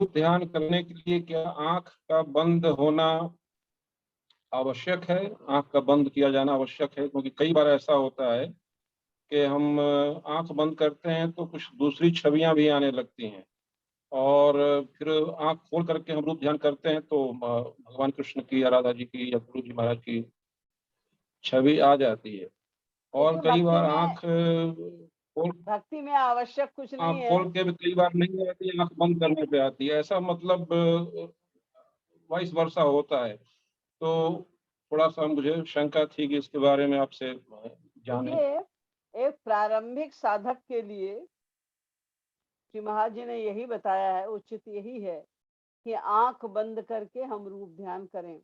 ध्यान करने के लिए क्या आँख का बंद होना आवश्यक है? आँख का बंद किया जाना आवश्यक है? क्योंकि कई बार ऐसा होता है कि हम आँख बंद करते हैं तो कुछ दूसरी छवियाँ भी आने लगती हैं और फिर आँख खोल करके हम रूप ध्यान करते हैं तो भगवान कृष्ण की या राधा जी की या गुरु जी महाराज की छवि आ जाती है। और देखिए, कई बार आँख खोल भक्ति में आवश्यक कुछ नहीं आँख है। खोल के भी कई बार नहीं आती है, आँख बंद करने पे आती है। ऐसा मतलब वाइस वर्सा होता है। तो थोड़ा-सा मुझे शंका थी कि इसके बारे में आपसे जानें। देखिए, एक प्रारंभिक साधक के लिए श्री महाराज जी ने यही बताया है, उचित यही है कि आँख बंद करके हम रूप ध्यान करें।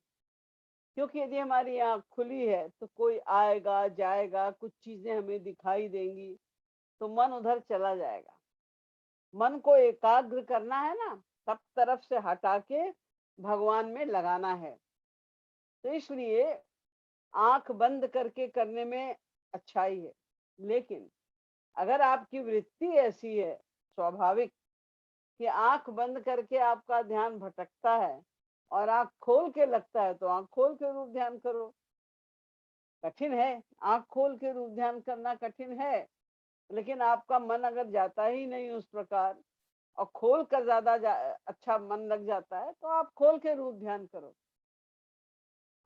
क्योंकि यदि हमारी आँख खुली है तो कोई आएगा, जाएगा, कुछ चीज़ें हमें दिखाई देंगी, तो मन उधर चला जाएगा। मन को एकाग्र करना है ना, सब तरफ से हटा के भगवान में लगाना है। तो इसलिए आँख बंद करके करने में अच्छाई है। लेकिन अगर आपकी वृत्ति ऐसी है, स्वाभाविक, कि आँख बंद करके आपका ध्यान भटकता है और आँख खोल के लगता है, तो आँख खोल के रूप ध्यान करो। कठिन है, आँख खोल के रूप ध्यान करना कठिन है, लेकिन आपका मन अगर जाता ही नहीं उस प्रकार और खोल कर अच्छा मन लग जाता है, तो आप खोल के रूप ध्यान करो।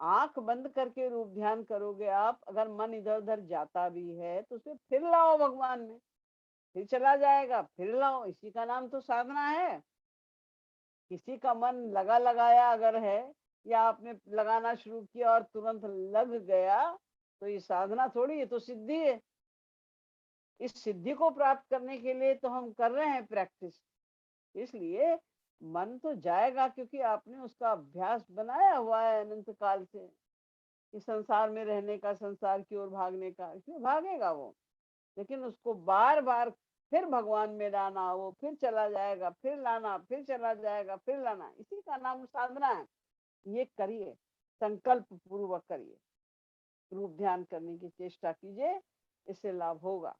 आँख बंद करके रूप ध्यान करोगे आप, अगर मन इधर-उधर जाता भी है, तो उसे फिर लाओ भगवान में, फिर चला जाएगा, फिर लाओ, इसी का नाम तो साधना है। किसी का मन लगा लगाया अगर है या आपने लगाना शुरू किया और तुरंत लग गया, तो ये साधना थोड़ी, ये तो सिद्धि है। इस सिद्धि को प्राप्त करने के लिए तो हम कर रहे हैं प्रैक्टिस। इसलिए मन तो जाएगा, क्योंकि आपने उसका अभ्यास बनाया हुआ है अनंत काल से, इस संसार में रहने का, संसार की ओर भागने का, इसलिए भागेगा वो। लेकिन उसको बार बार फिर भगवान में लाना, वो फिर चला जाएगा, फिर लाना, फिर चला जाएगा, फिर लाना, इसी का नाम साधना है। ये करिए, संकल्प पूर्वक करिए, रूप ध्यान करने की चेष्टा कीजिए, इससे लाभ होगा।